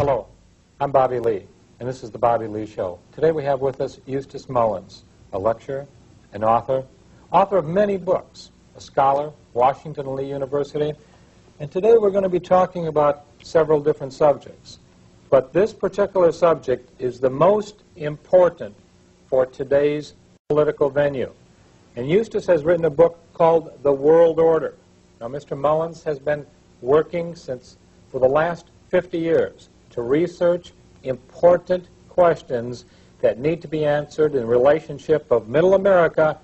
Hello, I'm Bobby Lee, and this is the Bobby Lee Show. Today we have with us Eustace Mullins, a lecturer, an author of many books, a scholar, Washington and Lee University, and today we're going to be talking about several different subjects. But this particular subject is the most important for today's political venue. And Eustace has written a book called The World Order. Now, Mr. Mullins has been working for the last 50 years to research important questions that need to be answered in relationship of Middle America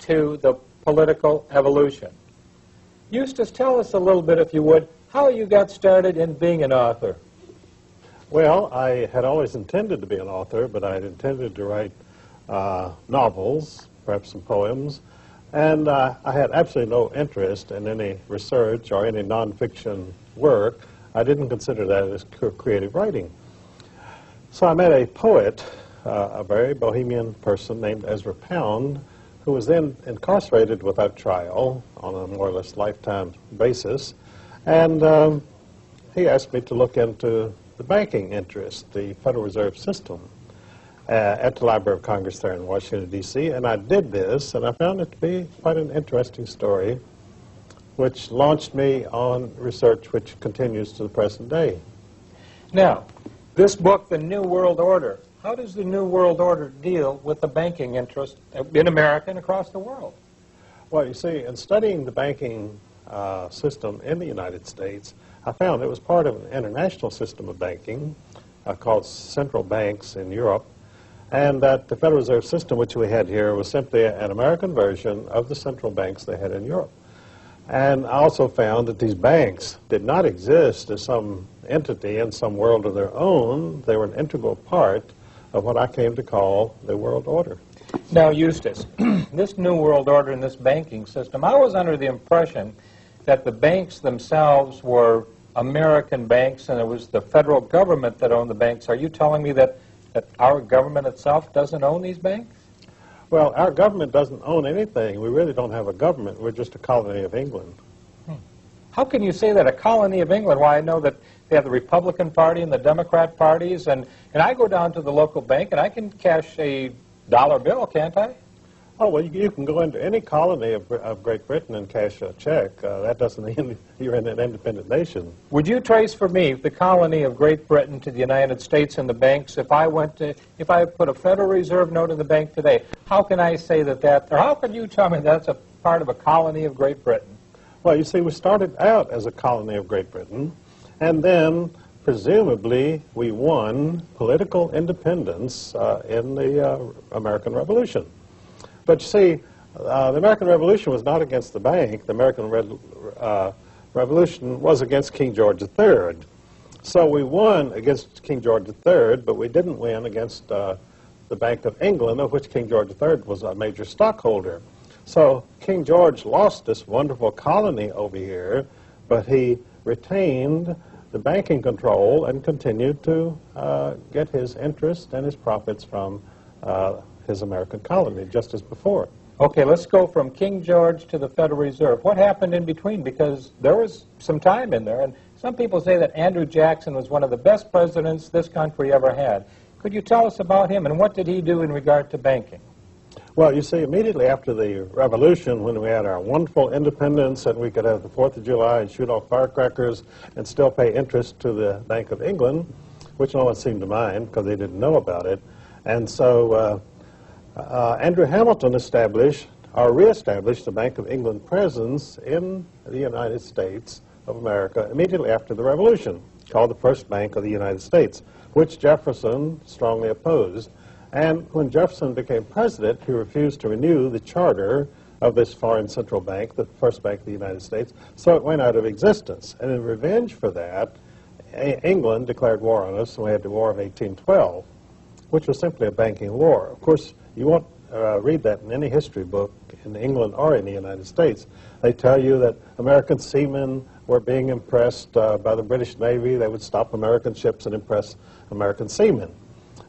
to the political evolution. Eustace, tell us a little bit, if you would, how you got started in being an author. Well, I had always intended to be an author, but I had intended to write novels, perhaps some poems, and I had absolutely no interest in any research or any nonfiction work. I didn't consider that as creative writing. So I met a poet, a very bohemian person named Ezra Pound, who was then incarcerated without trial on a more or less lifetime basis. And he asked me to look into the banking interest, the Federal Reserve System, at the Library of Congress there in Washington, D.C. And I did this, and I found it to be quite an interesting story, which launched me on research which continues to the present day. Now, this book, The New World Order, how does the New World Order deal with the banking interest in America and across the world? Well, you see, in studying the banking system in the United States, I found it was part of an international system of banking called central banks in Europe, and that the Federal Reserve System, which we had here, was simply an American version of the central banks they had in Europe. And I also found that these banks did not exist as some entity in some world of their own. They were an integral part of what I came to call the world order. Now, Eustace, this New World Order and this banking system, I was under the impression that the banks themselves were American banks and it was the federal government that owned the banks. Are you telling me that our government itself doesn't own these banks? Well, our government doesn't own anything. We really don't have a government. We're just a colony of England. How can you say that, a colony of England? Why, I know that they have the Republican Party and the Democrat parties, and I go down to the local bank and I can cash a dollar bill, can't I? Oh, well, you can go into any colony of Great Britain and cash a check. That doesn't mean you're in an independent nation. Would you trace for me the colony of Great Britain to the United States and the banks? If I put a Federal Reserve note in the bank today, how can I say or how can you tell me that's a part of a colony of Great Britain? Well, you see, we started out as a colony of Great Britain, and then presumably we won political independence in the American Revolution. But you see, the American Revolution was not against the bank. The American Revolution was against King George III. So we won against King George III, but we didn't win against the Bank of England, of which King George III was a major stockholder. So King George lost this wonderful colony over here, but he retained the banking control and continued to get his interest and his profits from his American colony, just as before. Okay, let's go from King George to the Federal Reserve. What happened in between? Because there was some time in there, and some people say that Andrew Jackson was one of the best presidents this country ever had. Could you tell us about him, and what did he do in regard to banking? Well, you see, immediately after the Revolution, when we had our wonderful independence and we could have the 4th of July and shoot off firecrackers and still pay interest to the Bank of England, which no one seemed to mind because they didn't know about it. And so Andrew Hamilton reestablished the Bank of England presence in the United States of America immediately after the Revolution, called the First Bank of the United States, which Jefferson strongly opposed. And when Jefferson became president, he refused to renew the charter of this foreign central bank, the First Bank of the United States, so it went out of existence. And in revenge for that, England declared war on us, and we had the War of 1812, which was simply a banking war. Of course, you won't read that in any history book in England or in the United States. They tell you that American seamen were being impressed by the British Navy. They would stop American ships and impress American seamen.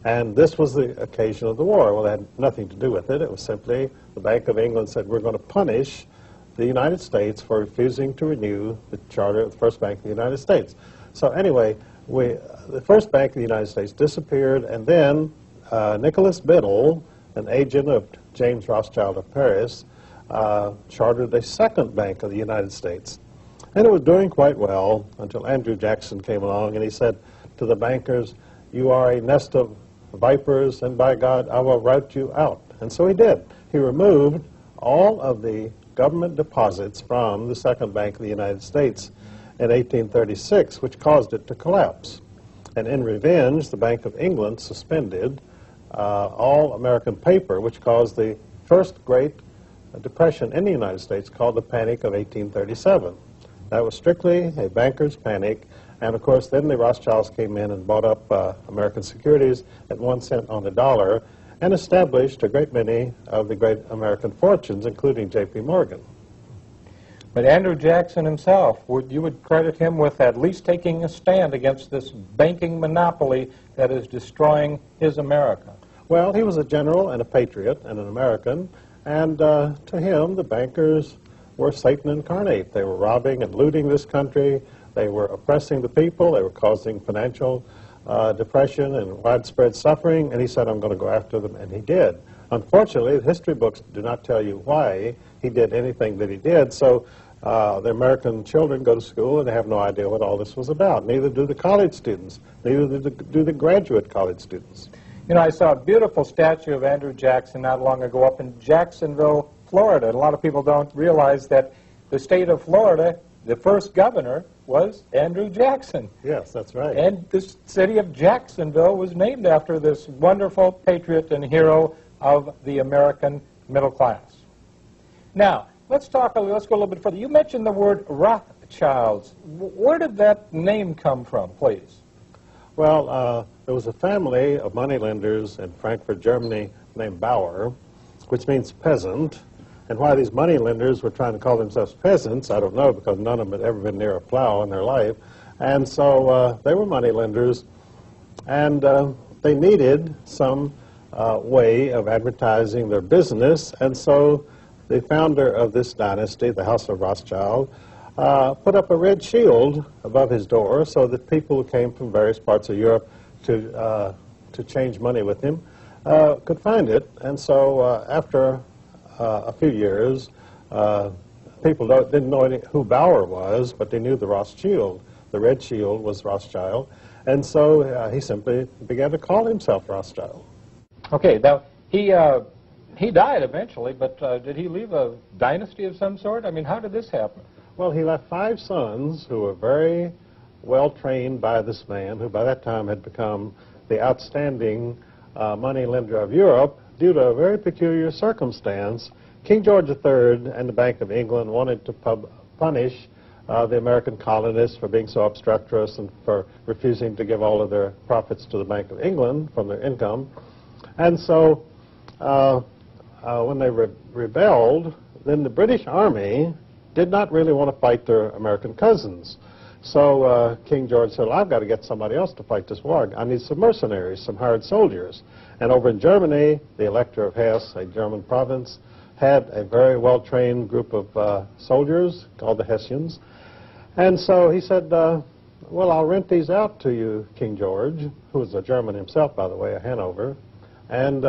And this was the occasion of the war. Well, it had nothing to do with it. It was simply the Bank of England said, we're going to punish the United States for refusing to renew the charter of the First Bank of the United States. So anyway, the first bank of the United States disappeared, and then Nicholas Biddle, an agent of James Rothschild of Paris, chartered a second bank of the United States. And it was doing quite well until Andrew Jackson came along, and he said to the bankers, "You are a nest of vipers, and by God, I will rout you out." And so he did. He removed all of the government deposits from the second bank of the United States in 1836, which caused it to collapse. And in revenge, the Bank of England suspended all American paper, which caused the first Great Depression in the United States, called the Panic of 1837. That was strictly a banker's panic. And of course, then the Rothschilds came in and bought up American securities at 1 cent on the dollar and established a great many of the great American fortunes, including J.P. Morgan. But Andrew Jackson himself, you would credit him with at least taking a stand against this banking monopoly that is destroying his America. Well, he was a general and a patriot and an American, and to him, the bankers were Satan incarnate. They were robbing and looting this country. They were oppressing the people. They were causing financial depression and widespread suffering, and he said, "I'm going to go after them," and he did. Unfortunately, the history books do not tell you why he did anything that he did, so the American children go to school and they have no idea what all this was about. Neither do the college students. Neither do the graduate college students. You know, I saw a beautiful statue of Andrew Jackson not long ago up in Jacksonville, Florida. And a lot of people don't realize that the state of Florida, the first governor was Andrew Jackson. Yes, that's right. And the city of Jacksonville was named after this wonderful patriot and hero of the American middle class. Now, let's go a little bit further. You mentioned the word Rothschilds. Where did that name come from, please? Well, there was a family of moneylenders in Frankfurt, Germany, named Bauer, which means peasant. And why these moneylenders were trying to call themselves peasants, I don't know, because none of them had ever been near a plow in their life. And so they were moneylenders, and they needed some way of advertising their business. And so the founder of this dynasty, the House of Rothschild, put up a red shield above his door so that people who came from various parts of Europe to change money with him could find it. And so after a few years, people didn't know who Bauer was, but they knew the Rothschild. The red shield was Rothschild. And so he simply began to call himself Rothschild. Okay, now he died eventually, but did he leave a dynasty of some sort? I mean, how did this happen? Well, he left 5 sons who were very well trained by this man, who by that time had become the outstanding moneylender of Europe due to a very peculiar circumstance. King George III and the Bank of England wanted to punish the American colonists for being so obstreperous and for refusing to give all of their profits to the Bank of England from their income. And so when they rebelled, then the British Army did not really want to fight their American cousins. So King George said, well, I've got to get somebody else to fight this war. I need some mercenaries, some hired soldiers. And over in Germany, the Elector of Hesse, a German province, had a very well-trained group of soldiers called the Hessians. And so he said, well, I'll rent these out to you, King George, who was a German himself, by the way, of Hanover. And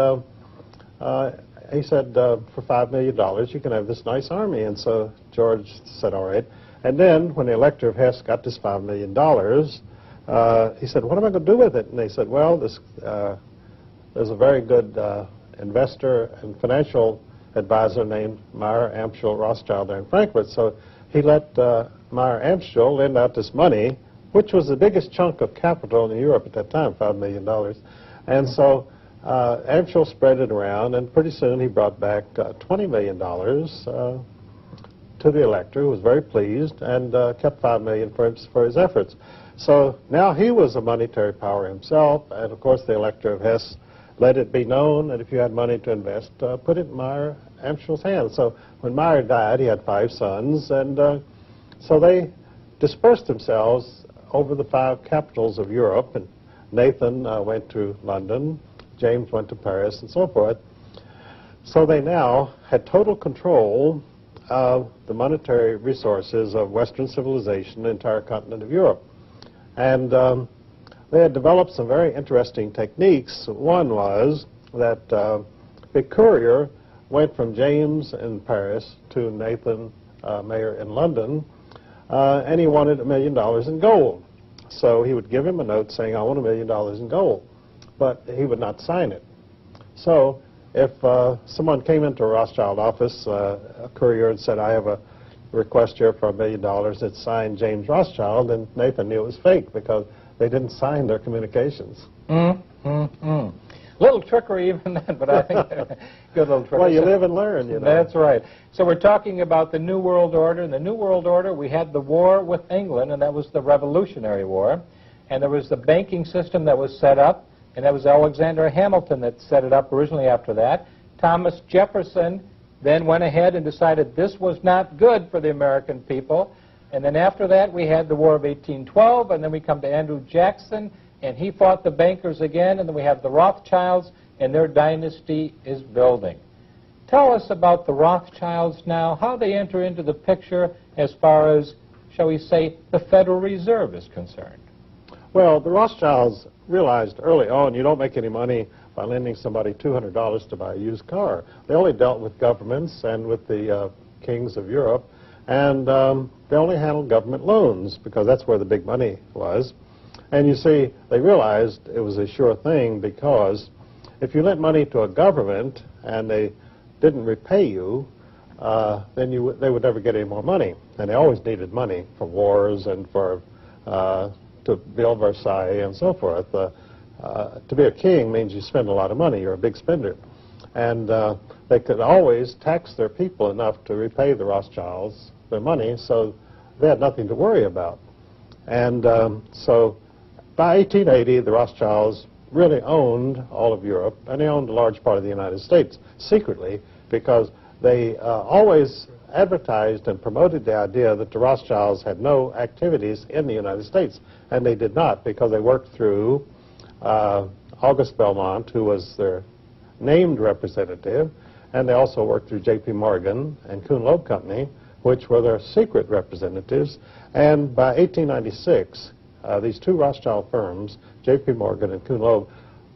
he said, for $5 million, you can have this nice army. And so George said, all right. And then when the Elector of Hesse got this $5 million, he said, what am I going to do with it? And they said, well, there's a very good investor and financial advisor named Meyer Amschel Rothschild there in Frankfurt. So he let Meyer Amschel lend out this money, which was the biggest chunk of capital in Europe at that time, $5 million. And so Amschel spread it around, and pretty soon he brought back $20 million to the elector, who was very pleased, and kept $5 million for his efforts. So now he was a monetary power himself, and of course the Elector of Hesse let it be known that if you had money to invest, put it in Meyer Amschel's hands. So when Meyer died, he had 5 sons, and so they dispersed themselves over the 5 capitals of Europe. And Nathan went to London, James went to Paris, and so forth. So they now had total control of the monetary resources of Western civilization, the entire continent of Europe. And they had developed some very interesting techniques. One was that the courier went from James in Paris to Nathan Mayer in London, and he wanted $1 million in gold. So he would give him a note saying, I want $1 million in gold, but he would not sign it. So if someone came into a Rothschild office, a courier, and said, I have a request here for $1 million, it's signed James Rothschild, and Nathan knew it was fake because they didn't sign their communications. Little trickery even then, but I think good little trickery. Well, you live and learn, you know. That's right. So we're talking about the New World Order. In the New World Order, we had the war with England, and that was the Revolutionary War. And there was the banking system that was set up, and that was Alexander Hamilton that set it up originally after that. Thomas Jefferson then went ahead and decided this was not good for the American people. And then after that, we had the War of 1812, and then we come to Andrew Jackson, and he fought the bankers again, and then we have the Rothschilds, and their dynasty is building. Tell us about the Rothschilds now, how they enter into the picture as far as, shall we say, the Federal Reserve is concerned. Well, the Rothschilds realized early on you don't make any money by lending somebody $200 to buy a used car. They only dealt with governments and with the kings of Europe, and they only handled government loans because that's where the big money was. And you see, they realized it was a sure thing because if you lent money to a government and they didn't repay you, then they would never get any more money. And they always needed money for wars and for to build Versailles and so forth. To be a king means you spend a lot of money. You're a big spender. And they could always tax their people enough to repay the Rothschilds their money, so they had nothing to worry about. And so by 1880, the Rothschilds really owned all of Europe, and they owned a large part of the United States secretly because they always advertised and promoted the idea that the Rothschilds had no activities in the United States, and they did not because they worked through August Belmont, who was their named representative, and they also worked through J.P. Morgan and Kuhn Loeb Company, which were their secret representatives. And by 1896, these two Rothschild firms, J.P. Morgan and Kuhn Loeb,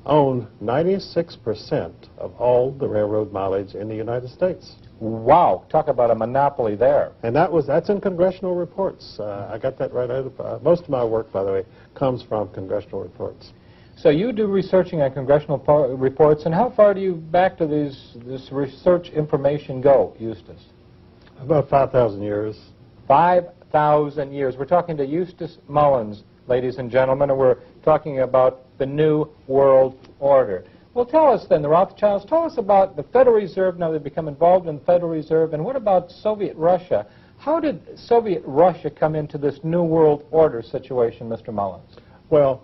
owned 96% of all the railroad mileage in the United States. Wow, talk about a monopoly there. And that's in congressional reports. I got that right out of, most of my work, by the way, comes from congressional reports. So you do researching on congressional reports, and how far do you back to this research information go, Eustace? About 5,000 years. 5,000 years. We're talking to Eustace Mullins, ladies and gentlemen, and we're talking about the New World Order. Well, tell us then, the Rothschilds, tell us about the Federal Reserve. Now they've become involved in the Federal Reserve, and what about Soviet Russia? How did Soviet Russia come into this New World Order situation, Mr. Mullins? Well,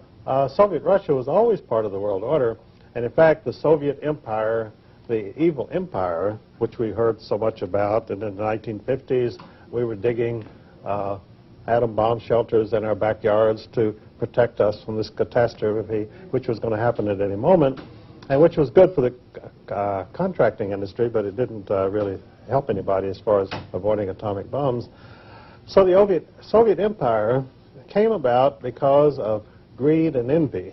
Soviet Russia was always part of the world order, and in fact the Soviet Empire, the evil empire, which we heard so much about, and in the 1950s we were digging atom bomb shelters in our backyards to protect us from this catastrophe which was going to happen at any moment, and which was good for the contracting industry, but it didn't really help anybody as far as avoiding atomic bombs. So the Soviet Empire came about because of greed and envy.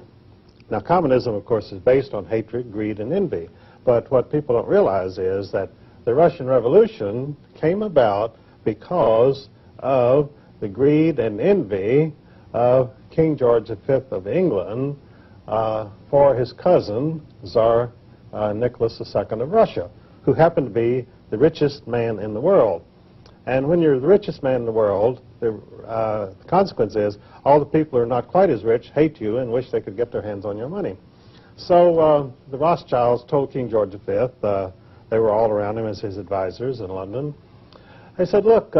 Now, communism, of course, is based on hatred, greed, and envy. But what people don't realize is that the Russian Revolution came about because of the greed and envy of King George V of England for his cousin, Tsar Nicholas II of Russia, who happened to be the richest man in the world. And when you're the richest man in the world, the consequence is all the people who are not quite as rich hate you and wish they could get their hands on your money. So the Rothschilds told King George V, they were all around him as his advisors in London, they said, look,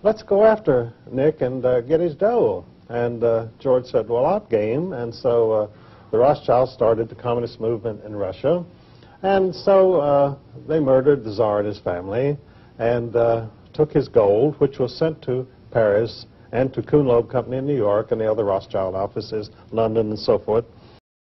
let's go after Nick and get his dough. And George said, well, I'm game. And so the Rothschilds started the communist movement in Russia. And so they murdered the Tsar and his family and took his gold, which was sent to Paris and to Kuhn Loeb Company in New York and the other Rothschild offices, London and so forth.